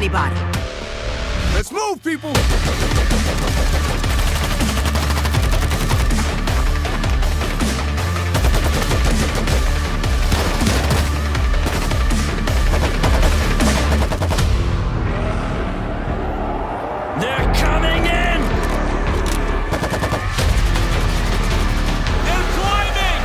anybody. Let's move, people! They're coming in! They're climbing!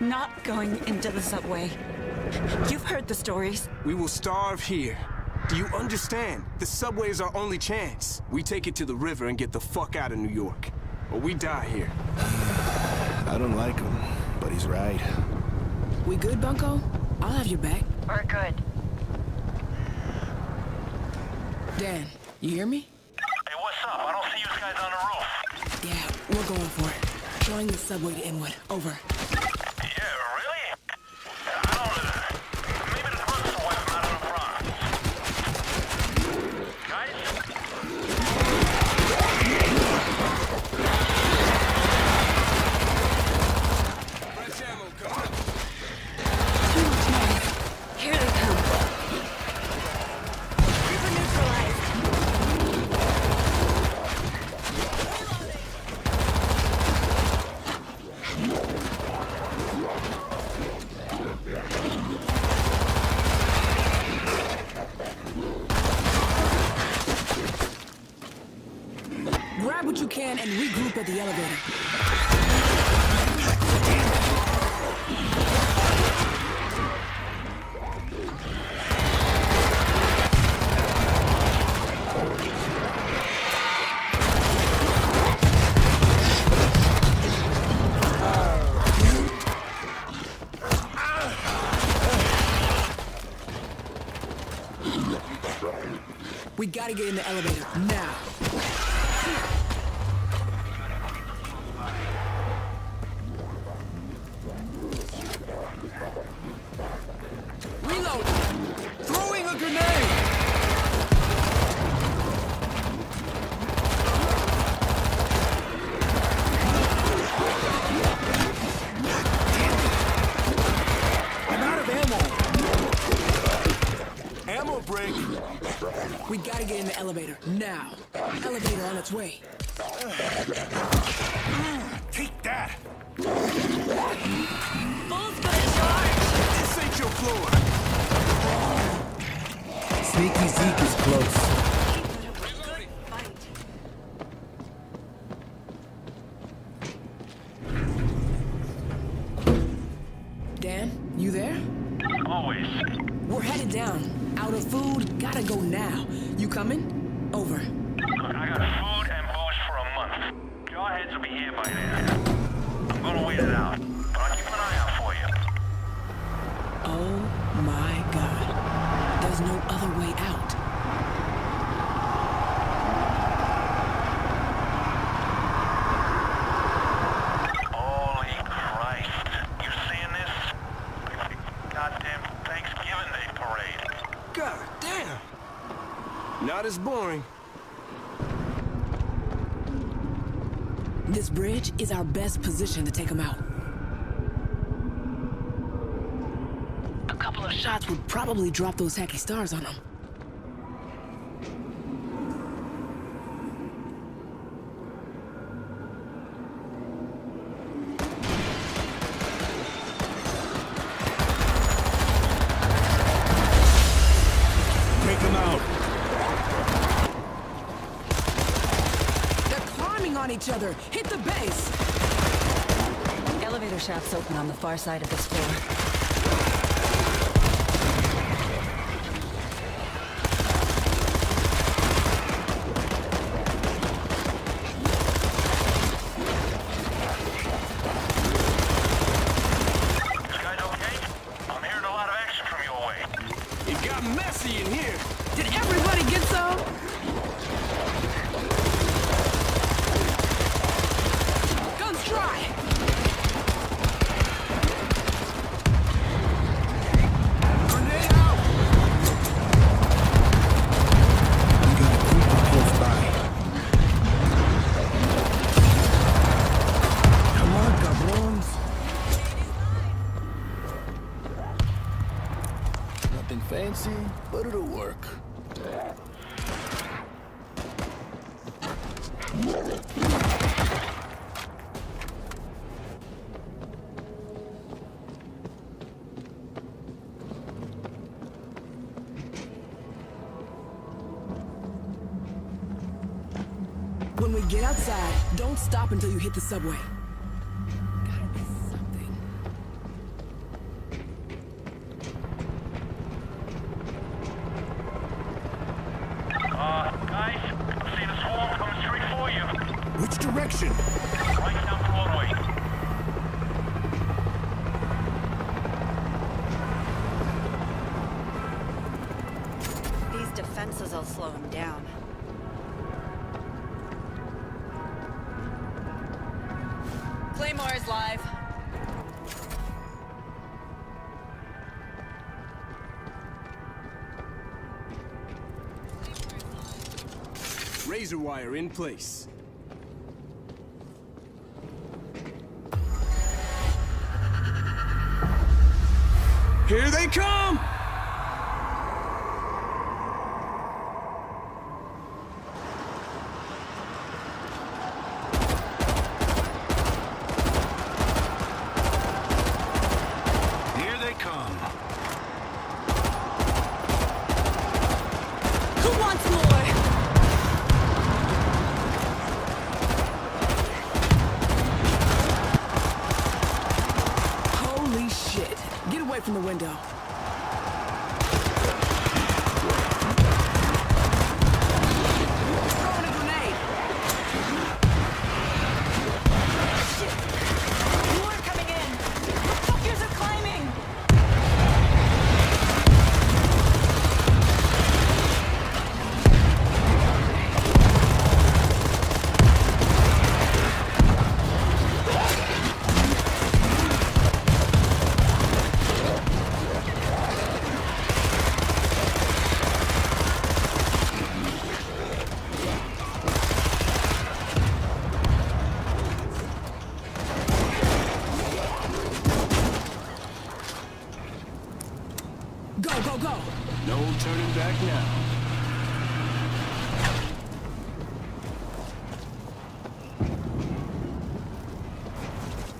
not going into the subway. You've heard the stories. We will starve here. Do you understand? The subway is our only chance. We take it to the river and get the fuck out of New York. Or we die here. I don't like him, but he's right. We good, Bunko? I'll have your back. We're good. Dan, you hear me? Hey, what's up? I don't see you guys on the roof. Yeah, we're going for it. Trying the subway to Inwood. Over. Yeah, really? I don't... Maybe the drugstore wiped them out of the Bronx. Guys? Fresh ammo coming up. Too much noise. Here they come. River neutralized. Grab what you can and regroup at the elevator. We gotta get in the elevator, now. Reload! Throwing a grenade! I'm out of ammo. Ammo break. We gotta get in the elevator, now. Elevator on its way. Take that! Bull's gonna charge. This ain't your floor. Sneaky Zeke is close. Good fight. Dan, you there? Always. We're headed down. Out of food, gotta go now. You coming? Over. Look, I got food and booze for a month. Jarheads will be here by then. I'm gonna wait it out, but I'll keep an eye out for you. Oh my god. There's no other way out. Holy Christ. You seeing this? Goddamn Thanksgiving Day parade. God damn. Not as boring. This bridge is our best position to take them out. A couple of shots would probably drop those hacky stars on them. Take him out. They're climbing on each other. Hit the base. Elevator shaft's open on the far side of this floor. You guys okay? I'm hearing a lot of action from your way. It got messy in here. Did everybody get some? Guns dry. Grenade out. We got a creeper close by. Come on, cabrons. Nothing fancy, but it'll work. When we get outside, don't stop until you hit the subway. Gotta be something. Which direction? Right down Broadway. These defenses will slow him down. Claymore is live. Razor wire in place. Here they come! Here they come. Who wants more? Holy shit. Get away from the window. Throwing a grenade. More coming in. The fuckers are climbing. Go, go, go. No turning back now.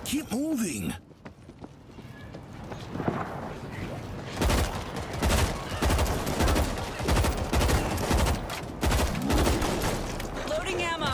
Keep moving. Loading ammo.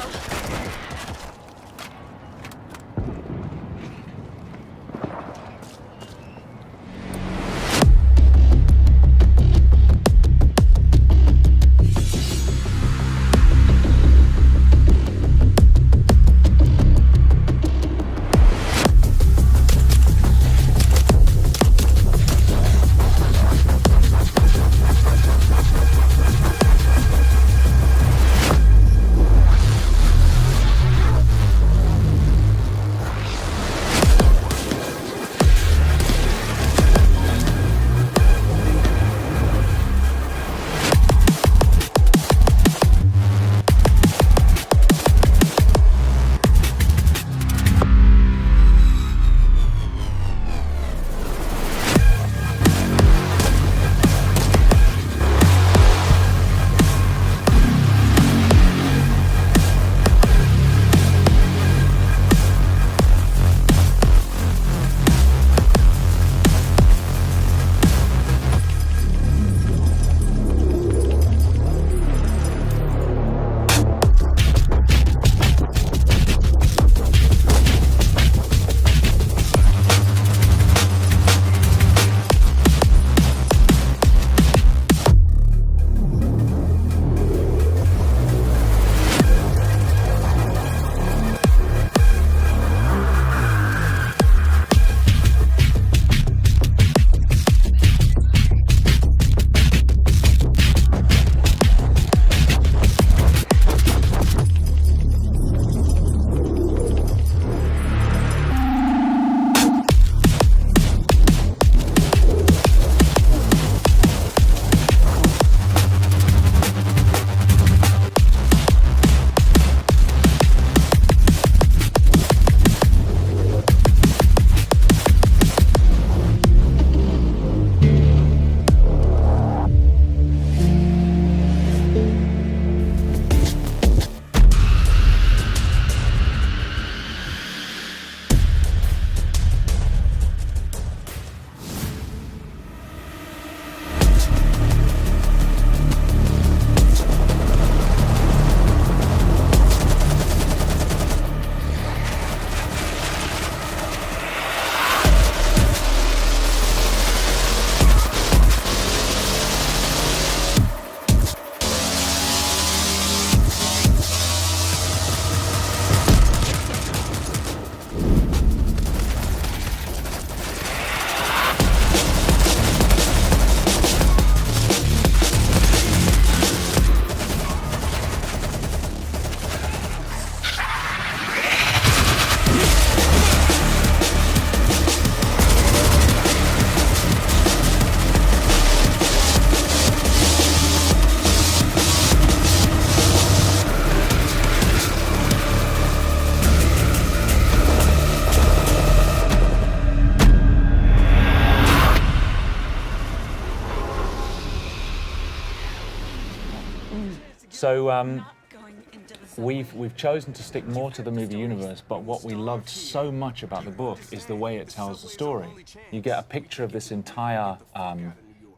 So Not going into the subway. we've chosen to stick more to the movie universe, but what we loved so much about the book is the way it tells the story. You get a picture of this entire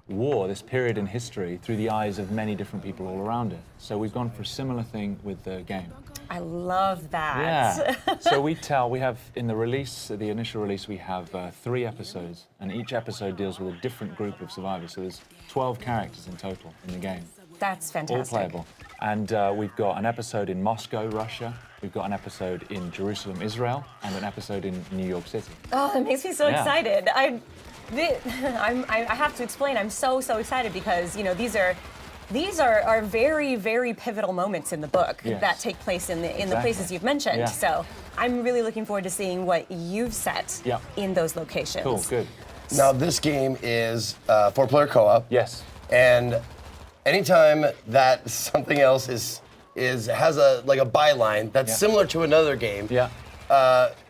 war, this period in history, through the eyes of many different people all around it. So we've gone for a similar thing with the game. I love that. Yeah. So we have in the release, the initial release, we have 3 episodes, and each episode deals with a different group of survivors. So there's 12 characters in total in the game, That's all fantastic. playable. And we've got an episode in Moscow, Russia. We've got an episode in Jerusalem, Israel, and an episode in New York City. Oh, that makes me so Yeah. excited. I have to explain. I'm so excited because these are very, very pivotal moments in the book Yes. that take place in the Exactly. places you've mentioned. Yeah. So I'm really looking forward to seeing what you've set Yeah. in those locations. Cool, good. Now, this game is 4-player co-op. Yes. And anytime that something else has a byline that's Yeah. similar to another game, Yeah.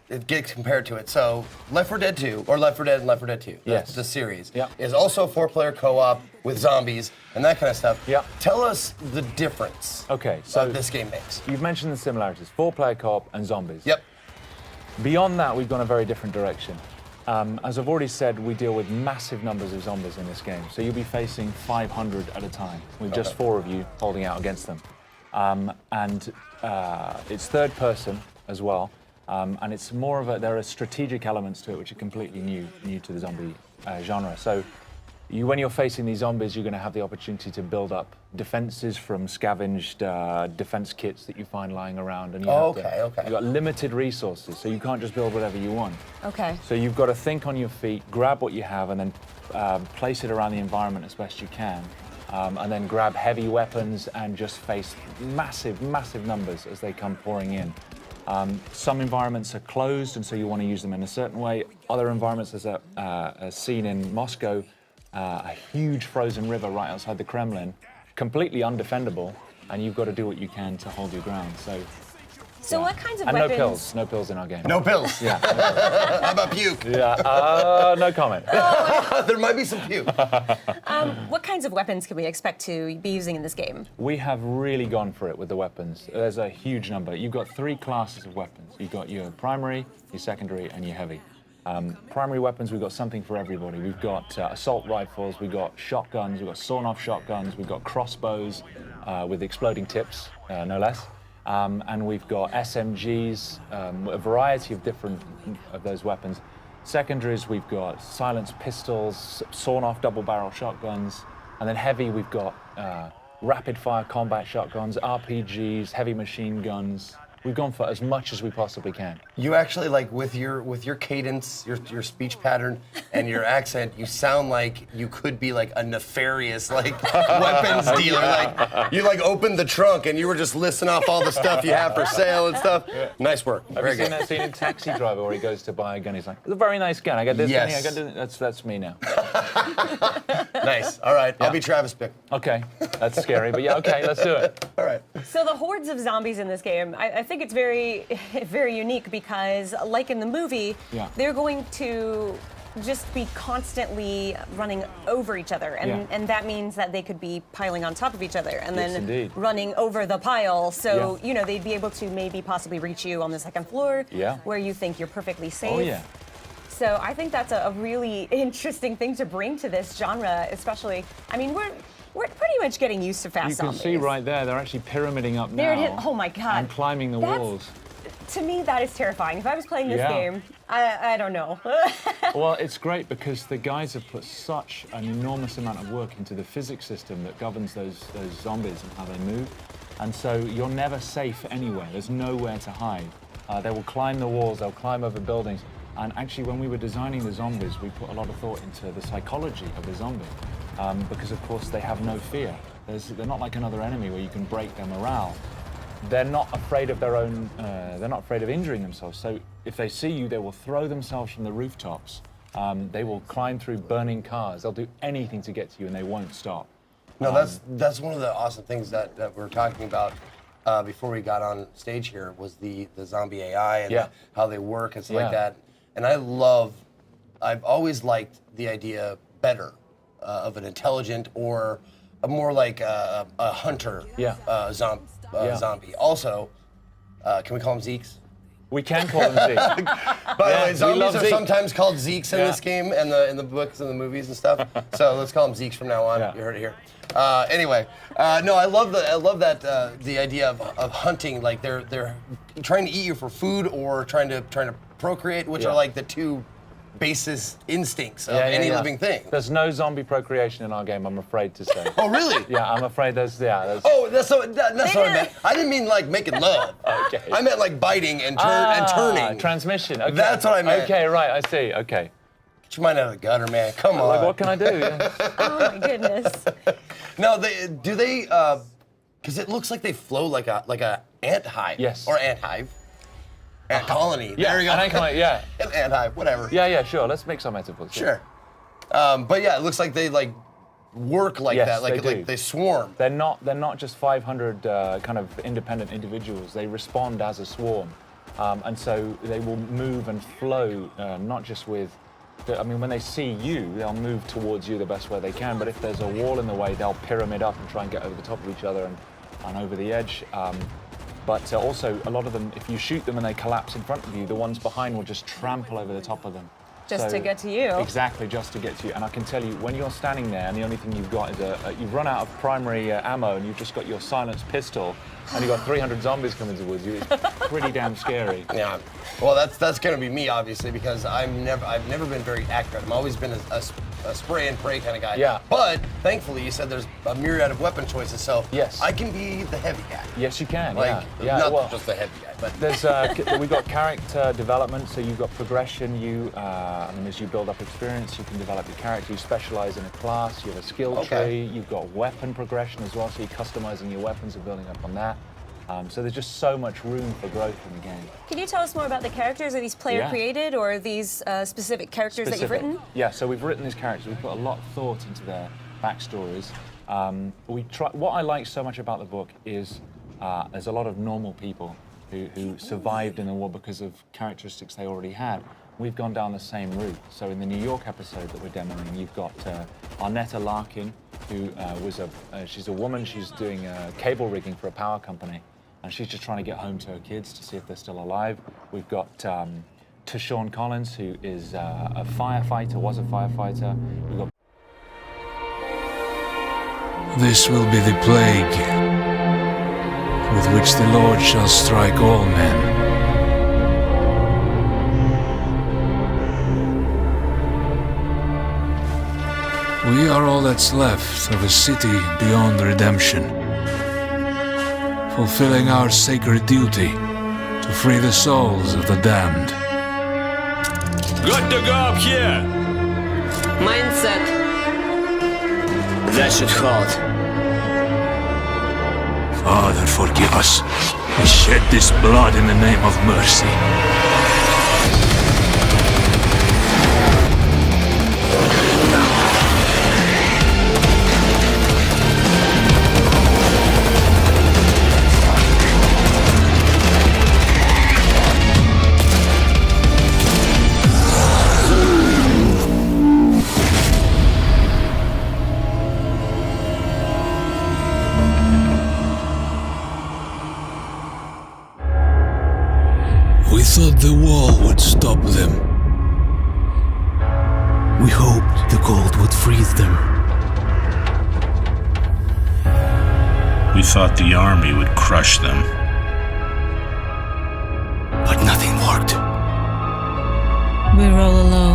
it gets compared to it. So Left 4 Dead 2, or Left 4 Dead and Left 4 Dead 2, Yes. the series, Yeah. is also 4-player co-op with zombies and that kind of stuff. Yeah. Tell us the difference Okay, so that this game makes. you've mentioned the similarities: 4-player co-op and zombies. Yep. Beyond that, we've gone a very different direction. As I've already said, we deal with massive numbers of zombies in this game, so you'll be facing 500 at a time, with just 4 of you holding out against them. It's third person as well, and it's more of there are strategic elements to it which are completely new to the zombie genre. So when you're facing these zombies, you're going to have the opportunity to build up defenses from scavenged defense kits that you find lying around. And you have Okay. You've got limited resources, so you can't just build whatever you want. Okay. So you've got to think on your feet, grab what you have, and then place it around the environment as best you can. And then grab heavy weapons and just face massive numbers as they come pouring in. Some environments are closed, and so you want to use them in a certain way. Other environments, there's a scene in Moscow, a huge frozen river right outside the Kremlin, completely undefendable, and you've got to do what you can to hold your ground. So what kinds of And weapons? no pills in our game. No pills. Yeah, How about puke? yeah. No comment. There might be some puke. What kinds of weapons can we expect to be using in this game? We have really gone for it with the weapons. There's a huge number. You've got 3 classes of weapons. You've got your primary, your secondary, and your heavy. Primary weapons, we've got something for everybody. We've got assault rifles, we've got shotguns, we've got sawn-off shotguns, we've got crossbows with exploding tips, no less. And we've got SMGs, a variety of different of those weapons. Secondaries, we've got silenced pistols, sawn-off double-barrel shotguns, and then heavy, we've got rapid-fire combat shotguns, RPGs, heavy machine guns. We've gone for as much as we possibly can. You actually, like, with your cadence, your speech pattern, and your accent, you sound like you could be like a nefarious weapons dealer. Like you opened the trunk and you were just listing off all the stuff you have for sale and stuff. Nice work. Have Very you seen good. that scene in Taxi Driver where he goes to buy a gun? He's like, "It's a very nice gun. I got this Yes. gun. I got this." That's me now. Nice. All right. I'll be Travis Bick. Okay, that's scary, but yeah, okay, let's do it. All right. So the hordes of zombies in this game, I think it's very, very unique because, like in the movie, Yeah. they're going to just be constantly running over each other, Yeah. and that means that they could be piling on top of each other and Yes, then indeed. running over the pile. So Yeah. they'd be able to maybe possibly reach you on the second floor, Yeah. where you think you're perfectly safe. Oh yeah. So I think that's a really interesting thing to bring to this genre, especially. I mean, we're pretty much getting used to fast You can zombies. see right there, they're actually pyramiding up There now. it is. Oh my God. And climbing the That's- walls. To me, that is terrifying. If I was playing this Yeah. game, I don't know. Well, it's great because the guys have put such an enormous amount of work into the physics system that governs those zombies and how they move. And so you're never safe anywhere. There's nowhere to hide. They will climb the walls, they'll climb over buildings. And actually, when we were designing the zombies, we put a lot of thought into the psychology of the zombie. Because, of course, they have no fear. They're not like another enemy where you can break their morale. They're not afraid of their own, they're not afraid of injuring themselves. So if they see you, they will throw themselves from the rooftops. They will climb through burning cars. They'll do anything to get to you and they won't stop. No, that's one of the awesome things that we're talking about before we got on stage here was the zombie AI and Yeah. how they work and stuff like Yeah. that. And I've always liked the idea better of an intelligent or more like a hunter Yeah. zombie. Also, can we call him Zeeks? We can call them Zeke. By the way, we zombies love are Zeke. sometimes called Zeeks in this game and in the books and the movies and stuff. So let's call them Zeeks from now on. Yeah. You heard it here. Anyway, no, I love that the idea of hunting. Like they're trying to eat you for food or trying to procreate, which are like the two basis instincts of any living thing. There's no zombie procreation in our game, I'm afraid to say. Oh, really? Yeah, I'm afraid there's. Oh, that's what I meant. I didn't mean like making love. Okay. I meant like biting and turning. Transmission. Okay. That's what I meant. Okay, right, I see. Okay. Get your mind out of the gutter, man. Come on. Like, what can I do? Yeah. Oh my goodness. No, they because it looks like they flow like a ant hive. Yes. Or ant hive. Ant colony. Yeah, There you go. an ant colony, yeah. An ant hive, whatever. Yeah, sure. Let's make some metaphors. Sure. But yeah, it looks like they like work like Yes, that. Like they do. they swarm. They're not just 500 kind of independent individuals. They respond as a swarm, and so they will move and flow, not just with. I mean, when they see you, they'll move towards you the best way they can. But if there's a wall in the way, they'll pyramid up and try and get over the top of each other and over the edge. But also, a lot of them, if you shoot them and they collapse in front of you, the ones behind will just trample over the top of them. Just to get to you. Exactly, just to get to you. And I can tell you, when you're standing there and the only thing you've got is you've run out of primary ammo and you've just got your silenced pistol and you've got 300 zombies coming towards you, it's pretty damn scary. Yeah. Well, that's gonna be me, obviously, because I've never been very accurate. I've always been a spray and pray kind of guy. Yeah. But thankfully, you said there's a myriad of weapon choices, so Yes. I can be the heavy guy. Yes, you can. Like, yeah. not just the heavy guy, but There's we've got character development, so you've got progression. As you build up experience, you can develop your character. You specialize in a class. You have a skill tree. You've got weapon progression as well, so you're customizing your weapons and building up on that. So there's just so much room for growth in the game. Can you tell us more about the characters? Are these player created or are these specific characters that you've written? Yeah, so we've written these characters. We've put a lot of thought into their backstories. What I like so much about the book is there's a lot of normal people who survived in the war because of characteristics they already had. We've gone down the same route. So in the New York episode that we're demoing, you've got Arnetta Larkin, who she's a woman. She's doing cable rigging for a power company. And she's just trying to get home to her kids to see if they're still alive. We've got Tashawn Collins, who is a firefighter, was a firefighter. We've got This will be the plague with which the Lord shall strike all men. We are all that's left of a city beyond redemption, fulfilling our sacred duty to free the souls of the damned. Good to go up here! Mindset. That should hold. Father, forgive us. We shed this blood in the name of mercy. We thought the wall would stop them. We hoped the cold would freeze them. We thought the army would crush them. But nothing worked. We're all alone.